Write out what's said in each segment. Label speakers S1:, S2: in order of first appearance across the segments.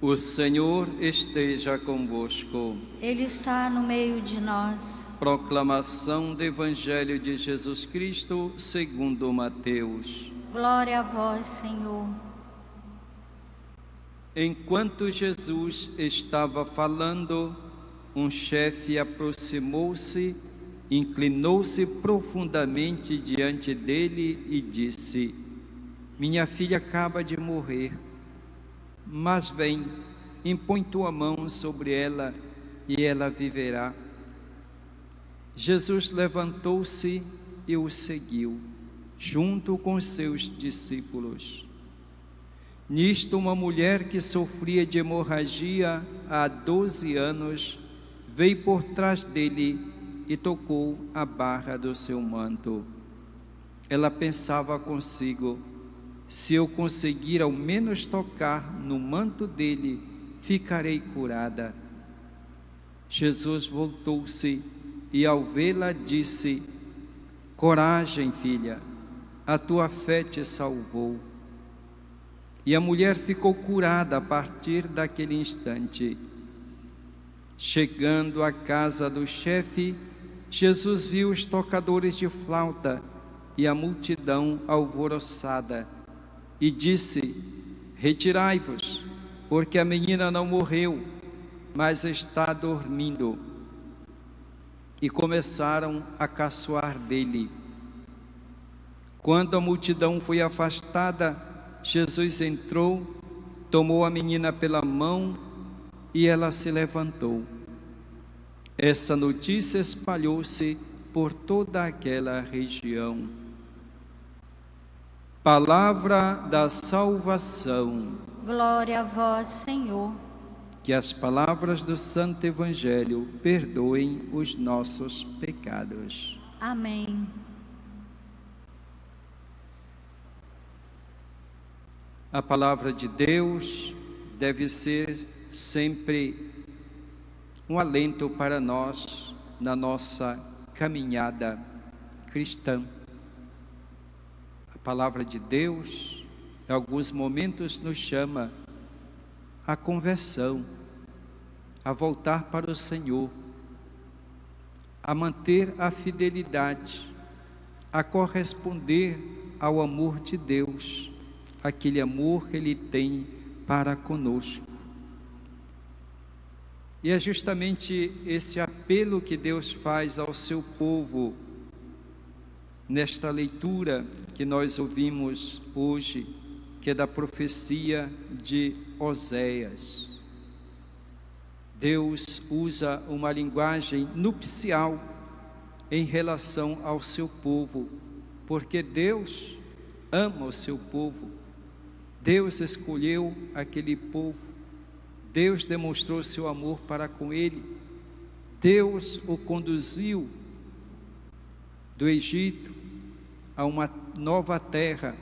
S1: O Senhor esteja convosco.
S2: Ele está no meio de nós.
S1: Proclamação do Evangelho de Jesus Cristo segundo Mateus.
S2: Glória a vós, Senhor.
S1: Enquanto Jesus estava falando, um chefe aproximou-se, inclinou-se profundamente diante dele e disse: Minha filha acaba de morrer, mas vem, impõe tua mão sobre ela e ela viverá. Jesus levantou-se e o seguiu, junto com seus discípulos. Nisto, uma mulher que sofria de hemorragia há 12 anos, veio por trás dele e tocou a barra do seu manto. Ela pensava consigo: se eu conseguir ao menos tocar no manto dele, ficarei curada. Jesus voltou-se e, ao vê-la, disse: Coragem, filha, a tua fé te salvou. E a mulher ficou curada a partir daquele instante. Chegando à casa do chefe, Jesus viu os tocadores de flauta e a multidão alvoroçada e disse: Retirai-vos, porque a menina não morreu, mas está dormindo. E começaram a caçoar dele. Quando a multidão foi afastada, Jesus entrou, tomou a menina pela mão e ela se levantou. Essa notícia espalhou-se por toda aquela região. Palavra da salvação.
S2: Glória a vós, Senhor.
S1: Que as palavras do Santo Evangelho perdoem os nossos pecados.
S2: Amém.
S1: A palavra de Deus deve ser sempre um alento para nós na nossa caminhada cristã. A palavra de Deus, em alguns momentos, nos chama à conversão, a voltar para o Senhor, a manter a fidelidade, a corresponder ao amor de Deus, aquele amor que Ele tem para conosco. E é justamente esse apelo que Deus faz ao seu povo, nesta leitura que nós ouvimos hoje, que é da profecia de Oséias. Deus usa uma linguagem nupcial em relação ao seu povo, porque Deus ama o seu povo. Deus escolheu aquele povo, Deus demonstrou seu amor para com ele, Deus o conduziu do Egito a uma nova terra,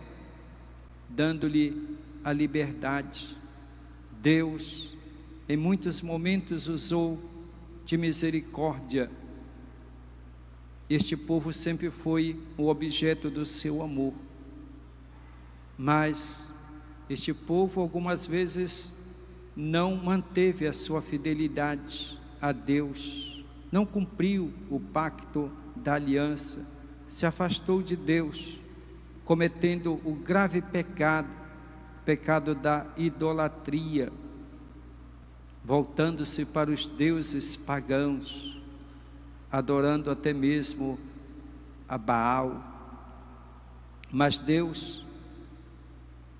S1: dando-lhe a liberdade. Deus, em muitos momentos, usou de misericórdia. Este povo sempre foi o objeto do seu amor, mas este povo algumas vezes não manteve a sua fidelidade a Deus, não cumpriu o pacto da aliança, se afastou de Deus, cometendo o grave pecado da idolatria, voltando-se para os deuses pagãos, adorando até mesmo a Baal. Mas Deus,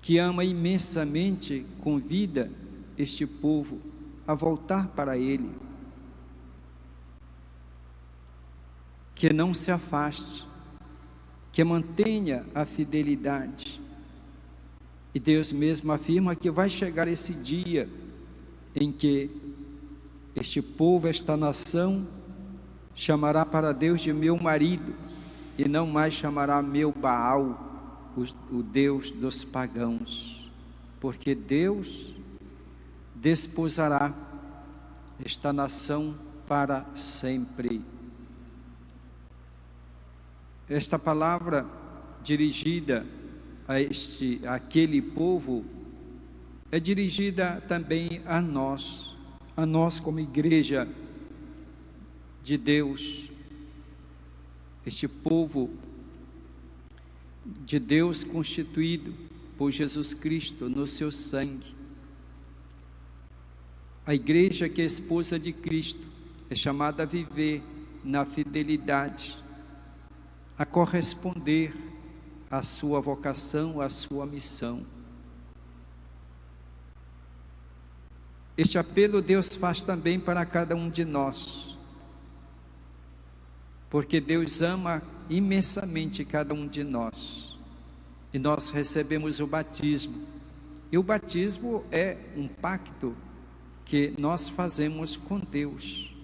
S1: que ama imensamente, convida este povo a voltar para Ele, que não se afaste, que mantenha a fidelidade. E Deus mesmo afirma que vai chegar esse dia em que este povo, esta nação, chamará para Deus de meu marido, e não mais chamará meu Baal, o Deus dos pagãos, porque Deus desposará esta nação para sempre. Esta palavra dirigida àquele povo é dirigida também a nós como igreja de Deus, este povo de Deus constituído por Jesus Cristo no seu sangue. A igreja que é esposa de Cristo é chamada a viver na fidelidade, a corresponder à sua vocação, à sua missão. Este apelo Deus faz também para cada um de nós, porque Deus ama imensamente cada um de nós, e nós recebemos o batismo, e o batismo é um pacto que nós fazemos com Deus.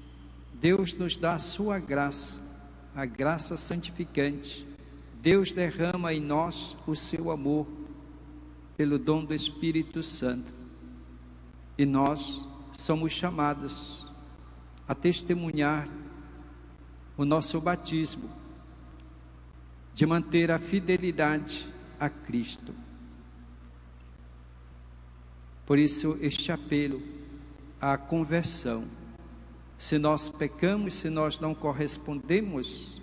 S1: Deus nos dá a sua graça, a graça santificante. Deus derrama em nós o seu amor pelo dom do Espírito Santo, e nós somos chamados a testemunhar o nosso batismo, de manter a fidelidade a Cristo. Por isso este apelo à conversão. Se nós pecamos, se nós não correspondemos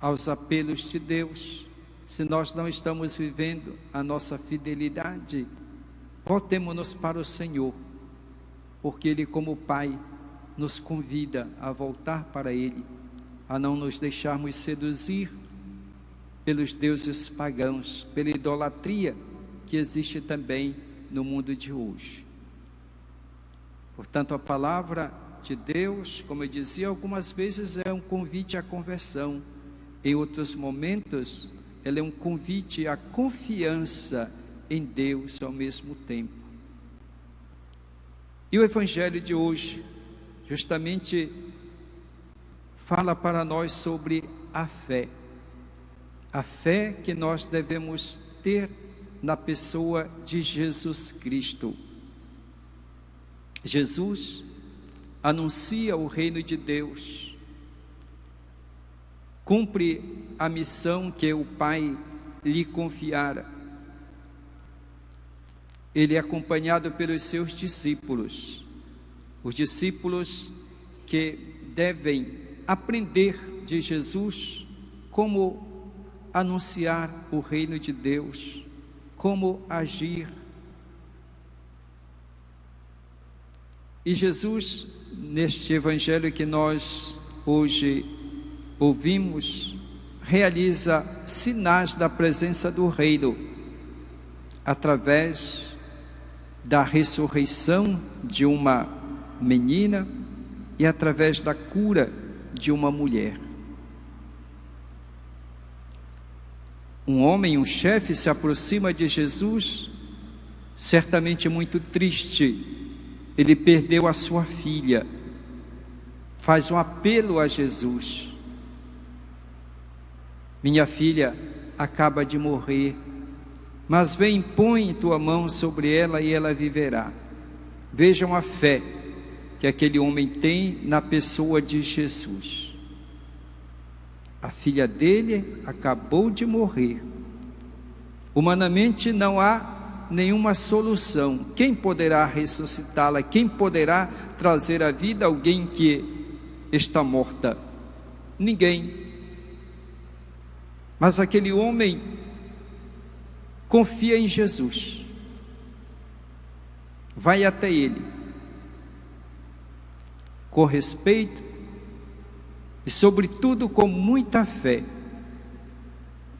S1: aos apelos de Deus, se nós não estamos vivendo a nossa fidelidade, voltemo-nos para o Senhor, porque Ele, como Pai, nos convida a voltar para Ele, a não nos deixarmos seduzir pelos deuses pagãos, pela idolatria que existe também no mundo de hoje. Portanto, a palavra de Deus, como eu dizia, algumas vezes é um convite à conversão, em outros momentos ela é um convite à confiança em Deus ao mesmo tempo. E o Evangelho de hoje justamente fala para nós sobre a fé que nós devemos ter na pessoa de Jesus Cristo. Jesus anuncia o reino de Deus, cumpre a missão que o Pai lhe confiara. Ele é acompanhado pelos seus discípulos, os discípulos que devem aprender de Jesus como anunciar o reino de Deus, como agir. E Jesus, neste evangelho que nós hoje ouvimos, realiza sinais da presença do reino, através da ressurreição de uma menina e através da cura de uma mulher. Um homem, um chefe, se aproxima de Jesus, certamente muito triste. Ele perdeu a sua filha, faz um apelo a Jesus: minha filha acaba de morrer, mas vem, põe tua mão sobre ela e ela viverá. Vejam a fé que aquele homem tem na pessoa de Jesus. A filha dele acabou de morrer. Humanamente não há nenhuma solução. Quem poderá ressuscitá-la? Quem poderá trazer à vida alguém que está morta? Ninguém. Mas aquele homem confia em Jesus, vai até ele com respeito e sobretudo com muita fé,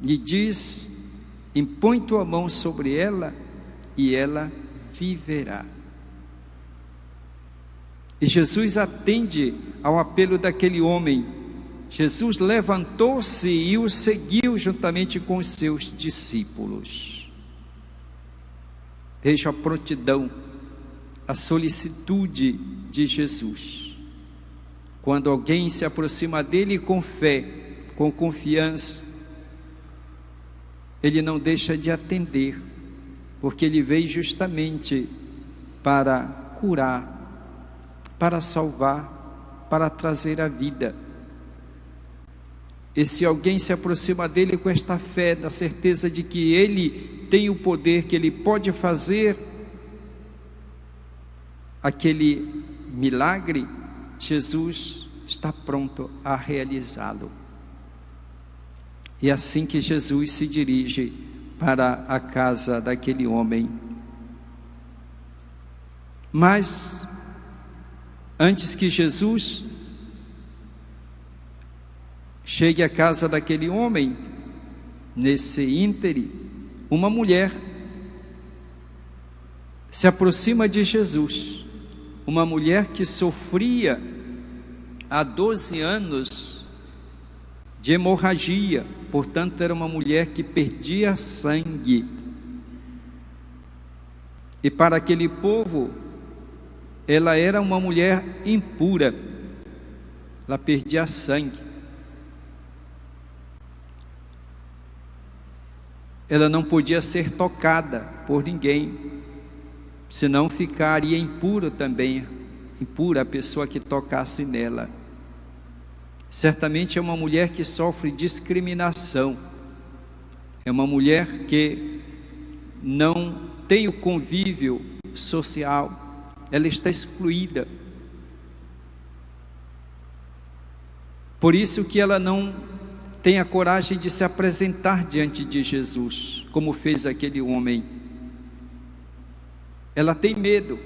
S1: lhe diz: impõe tua mão sobre ela e ela viverá. E Jesus atende ao apelo daquele homem. Jesus levantou-se e o seguiu juntamente com os seus discípulos. Veja a prontidão, a solicitude de Jesus. Quando alguém se aproxima dele com fé, com confiança, ele não deixa de atender, porque ele veio justamente para curar, para salvar, para trazer a vida. Esse alguém se aproxima dele com esta fé, da certeza de que ele tem o poder, que ele pode fazer aquele milagre. Jesus está pronto a realizá-lo. E assim que Jesus se dirige para a casa daquele homem. Mas, antes que Jesus chegue à casa daquele homem, nesse íntere, uma mulher se aproxima de Jesus. Uma mulher que sofria há 12 anos de hemorragia, portanto era uma mulher que perdia sangue. E para aquele povo, ela era uma mulher impura, ela perdia sangue. Ela não podia ser tocada por ninguém, senão ficaria impura também, impura a pessoa que tocasse nela. Certamente é uma mulher que sofre discriminação, é uma mulher que não tem o convívio social, ela está excluída. Por isso que ela não tem a coragem de se apresentar diante de Jesus, como fez aquele homem. Ela tem medo.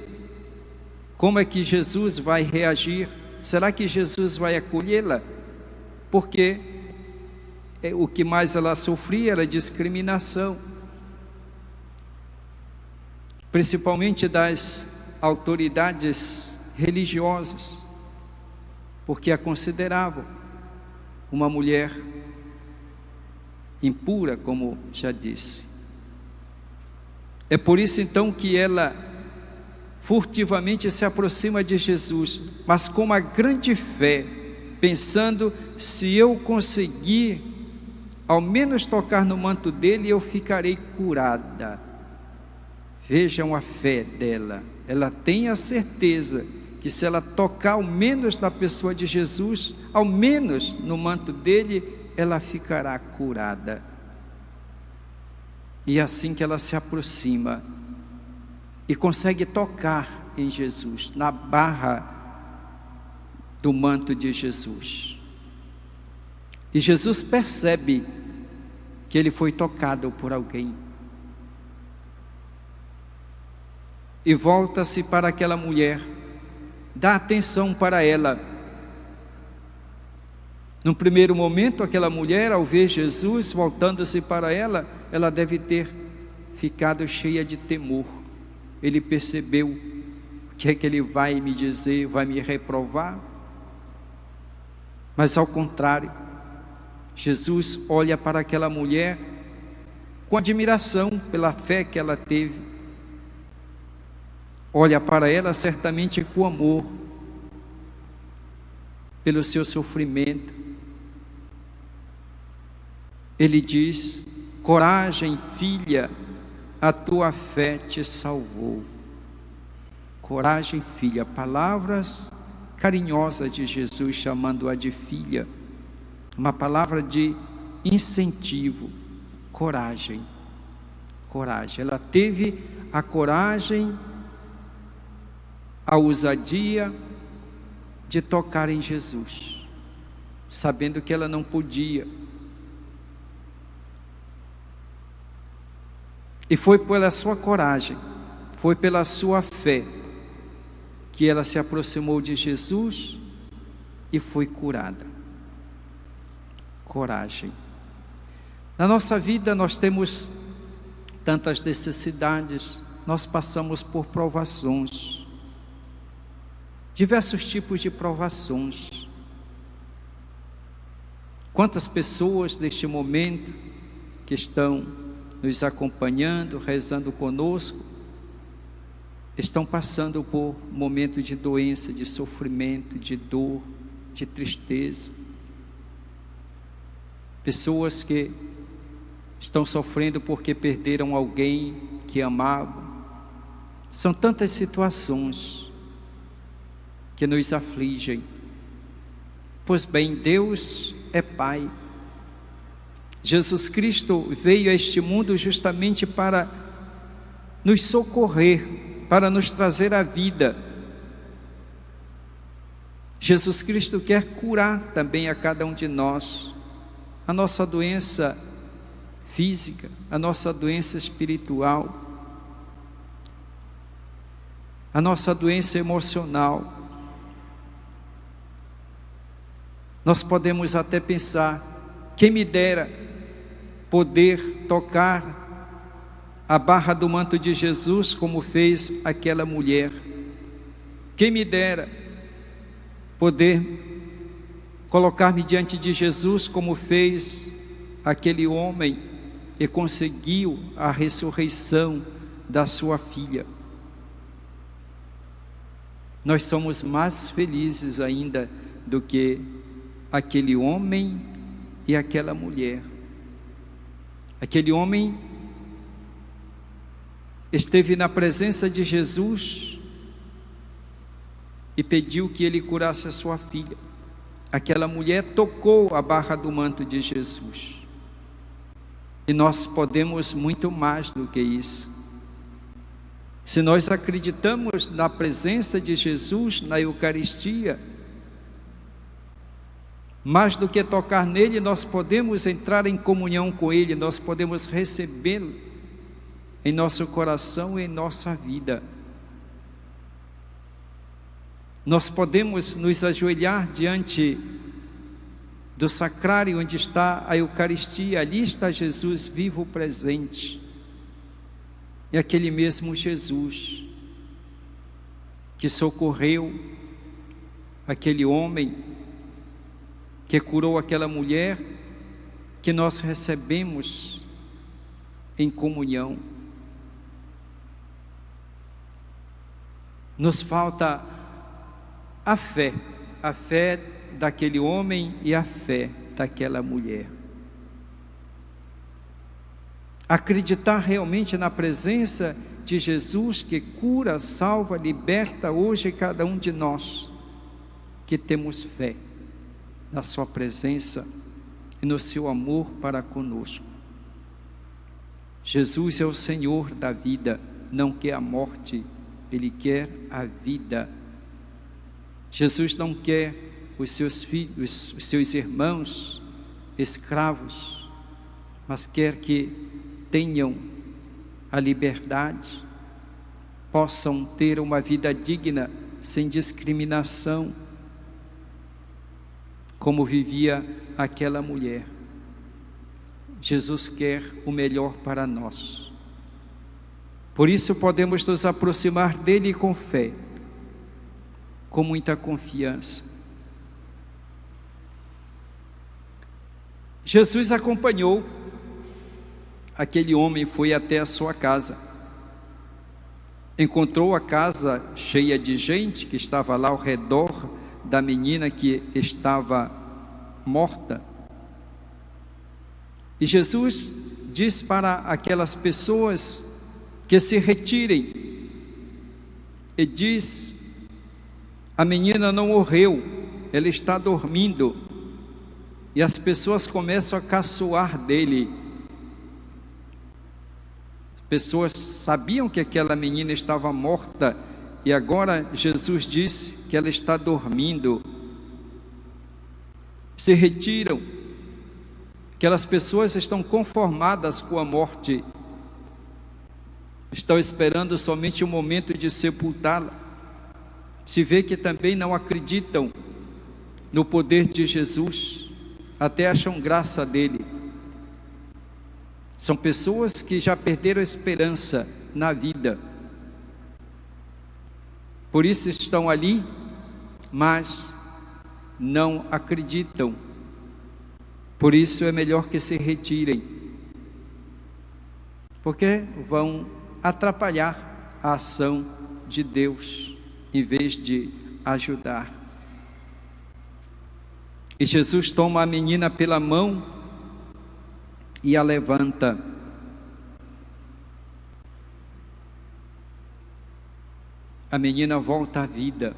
S1: Como é que Jesus vai reagir? Será que Jesus vai acolhê-la? Porque o que mais ela sofria era discriminação, principalmente das autoridades religiosas, porque a consideravam uma mulher impura, como já disse. É por isso então que ela furtivamente se aproxima de Jesus, mas com uma grande fé, pensando: se eu conseguir ao menos tocar no manto dele, eu ficarei curada. Vejam a fé dela. Ela tem a certeza que se ela tocar ao menos na pessoa de Jesus, ao menos no manto dele, ela ficará curada. E assim que ela se aproxima e consegue tocar em Jesus, na barra do manto de Jesus, e Jesus percebe que ele foi tocado por alguém, e volta-se para aquela mulher, dá atenção para ela. No primeiro momento, aquela mulher, ao ver Jesus voltando-se para ela, ela deve ter ficado cheia de temor. Ele percebeu: o que é que ele vai me dizer? Vai me reprovar? Mas ao contrário, Jesus olha para aquela mulher com admiração pela fé que ela teve. Olha para ela certamente com amor, pelo seu sofrimento. Ele diz: coragem, filha, a tua fé te salvou. Coragem, filha, palavras carinhosas de Jesus chamando-a de filha, uma palavra de incentivo. Coragem, coragem. Ela teve a coragem, a ousadia de tocar em Jesus, sabendo que ela não podia. E foi pela sua coragem, foi pela sua fé, que ela se aproximou de Jesus e foi curada. Coragem. Na nossa vida nós temos tantas necessidades, nós passamos por provações, diversos tipos de provações. Quantas pessoas neste momento que estão nos acompanhando, rezando conosco, estão passando por momento de doença, de sofrimento, de dor, de tristeza. Pessoas que estão sofrendo porque perderam alguém que amavam. São tantas situações que nos afligem. Pois bem, Deus é Pai, Jesus Cristo veio a este mundo justamente para nos socorrer, para nos trazer a vida. Jesus Cristo quer curar também a cada um de nós, a nossa doença física, a nossa doença espiritual, a nossa doença emocional. Nós podemos até pensar, quem me dera poder tocar a barra do manto de Jesus como fez aquela mulher. Quem me dera poder colocar-me diante de Jesus como fez aquele homem e conseguiu a ressurreição da sua filha. Nós somos mais felizes ainda do que aquele homem e aquela mulher. Aquele homem esteve na presença de Jesus e pediu que ele curasse a sua filha. Aquela mulher tocou a barra do manto de Jesus. E nós podemos muito mais do que isso. Se nós acreditamos na presença de Jesus na Eucaristia, mais do que tocar nele, nós podemos entrar em comunhão com ele, nós podemos recebê-lo em nosso coração e em nossa vida. Nós podemos nos ajoelhar diante do sacrário onde está a Eucaristia, ali está Jesus vivo presente. É aquele mesmo Jesus que socorreu aquele homem, que curou aquela mulher, que nós recebemos em comunhão. Nos falta a fé daquele homem e a fé daquela mulher. Acreditar realmente na presença de Jesus que cura, salva, liberta hoje cada um de nós que temos fé na sua presença e no seu amor para conosco. Jesus é o Senhor da vida, não quer a morte, Ele quer a vida. Jesus não quer os seus filhos, os seus irmãos escravos, mas quer que tenham a liberdade, possam ter uma vida digna, sem discriminação, como vivia aquela mulher. Jesus quer o melhor para nós. Por isso podemos nos aproximar dele com fé, com muita confiança. Jesus acompanhou aquele homem, foi até a sua casa. Encontrou a casa cheia de gente que estava lá ao redor da menina que estava morta. E Jesus diz para aquelas pessoas que se retirem. E diz: a menina não morreu, ela está dormindo. E as pessoas começam a caçoar dele. As pessoas sabiam que aquela menina estava morta, e agora Jesus disse que ela está dormindo. Se retiram. Aquelas pessoas estão conformadas com a morte, estão esperando somente o momento de sepultá-la. Se vê que também não acreditam no poder de Jesus, até acham graça dele. São pessoas que já perderam a esperança na vida, por isso estão ali, mas não acreditam. Por isso é melhor que se retirem, porque vão atrapalhar a ação de Deus, em vez de ajudar. E Jesus toma a menina pela mão e a levanta. A menina volta à vida.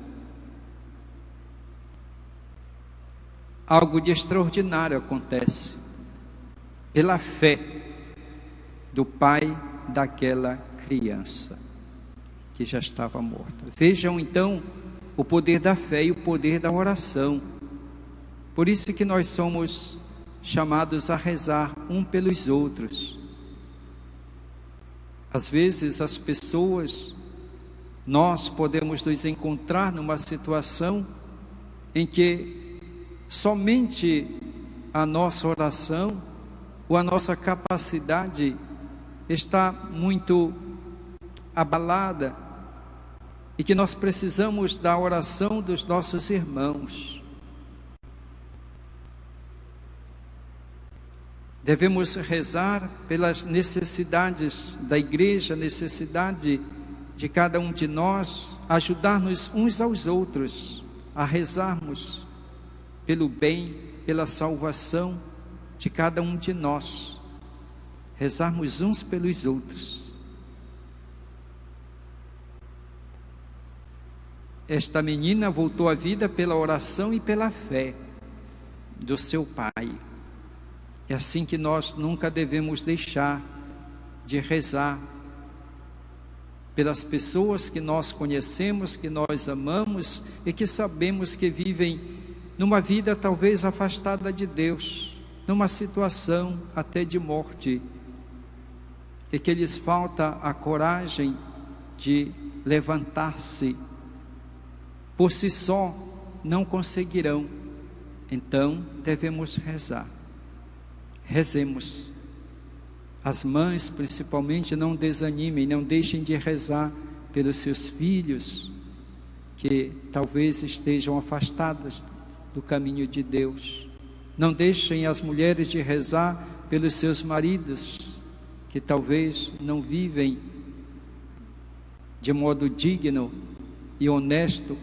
S1: Algo de extraordinário acontece. pela fé do pai daquela criança que já estava morta. Vejam então o poder da fé e o poder da oração. Por isso que nós somos chamados a rezar um pelos outros. Às vezes as pessoas, nós podemos nos encontrar numa situação em que somente a nossa oração ou a nossa capacidade está muito abalada e que nós precisamos da oração dos nossos irmãos. Devemos rezar pelas necessidades da igreja, necessidade de cada um de nós, ajudar-nos uns aos outros a rezarmos pelo bem, pela salvação de cada um de nós, rezarmos uns pelos outros. Esta menina voltou à vida pela oração e pela fé do seu pai. É assim que nós nunca devemos deixar de rezar pelas pessoas que nós conhecemos, que nós amamos e que sabemos que vivem numa vida talvez afastada de Deus, numa situação até de morte, e que lhes falta a coragem de levantar-se. Por si só não conseguirão. Então devemos rezar. Rezemos. As mães principalmente não desanimem, não deixem de rezar pelos seus filhos que talvez estejam afastadas do caminho de Deus. Não deixem as mulheres de rezar pelos seus maridos que talvez não vivem de modo digno e honesto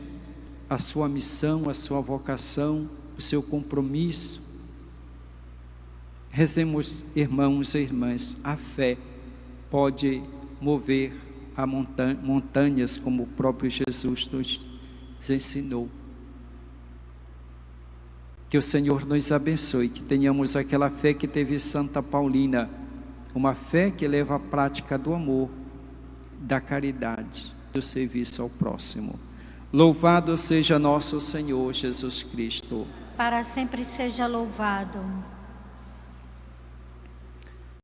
S1: a sua missão, a sua vocação, o seu compromisso. Rezemos, irmãos e irmãs, a fé pode mover a montanhas, como o próprio Jesus nos ensinou. Que o Senhor nos abençoe, que tenhamos aquela fé que teve Santa Paulina, uma fé que leva à prática do amor, da caridade, do serviço ao próximo. Louvado seja nosso Senhor Jesus Cristo.
S2: Para sempre seja louvado.